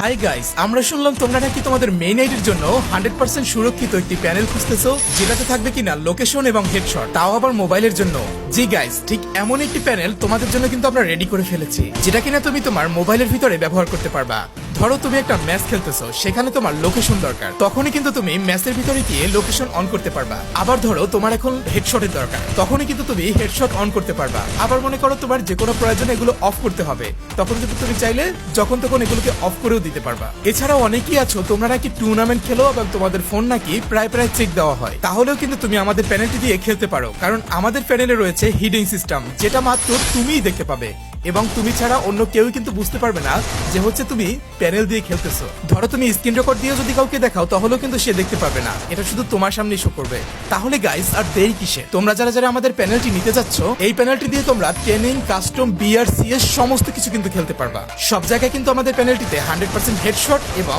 Hi guys, আমরা শুনলাম তোমরা নাকি তোমাদের মেইন আইডির জন্য 100% সুরক্ষিত একটি প্যানেল খুঁজতেছো যেটাতে থাকবে কিনা লোকেশন এবং হেডশট, তাও আবার মোবাইলের জন্য। জি গাইস, ঠিক এমন একটি প্যানেল তোমাদের জন্য কিন্তু আমরা রেডি করে ফেলেছি, যেটা কিনা তুমি তোমার মোবাইলের ভিতরে ব্যবহার করতে পারবা। ধরো তুমি একটা ম্যাচ খেলতেছো, সেখানে তোমার লোকেশন দরকার, তখনই কিন্তু তুমি ম্যাচের ভিতরে গিয়ে লোকেশন অন করতে পারবা। আবার ধরো তোমার এখন হেডশটের দরকার, তখনই কিন্তু তুমি হেডশট অন করতে পারবা। আবার মনে করো তোমার যে কোনো প্রয়োজনে এগুলো অফ করতে হবে, তখন কিন্তু তুমি চাইলে যখন তখন এগুলোকে অফ করেও দিতে পারবা। এছাড়াও অনেকেই আছো তোমরা নাকি টুর্নামেন্ট খেলো এবং তোমাদের ফোন নাকি প্রায় চেক দেওয়া হয়, তাহলেও কিন্তু তুমি আমাদের প্যানেলটি দিয়ে খেলতে পারো, কারণ আমাদের প্যানেলে রয়েছে হিডিং সিস্টেম, যেটা মাত্র তুমিই দেখতে পাবে এবং তুমি ছাড়া অন্য কেউই কিন্তু বুঝতে পারবে না যে হচ্ছে তুমি প্যানেল দিয়ে খেলতেছো। ধরো তুমি স্ক্রিন রেকর্ড দিয়েও যদি কাউকে দেখাও, তাহলেও কিন্তু সে দেখতে পারবে না, এটা শুধু তোমার সামনেই শো করবে। তাহলে গাইস আর দেরি কিসে, তোমরা যারা যারা আমাদের প্যানেলটি নিতে যাচ্ছ, এই প্যানেলটি দিয়ে তোমরা ট্রেনিং, কাস্টম, বিআরসিএস সমস্ত কিছু কিন্তু খেলতে পারবা। সব জায়গায় কিন্তু আমাদের প্যানেলটিতে 100% হেডশট এবং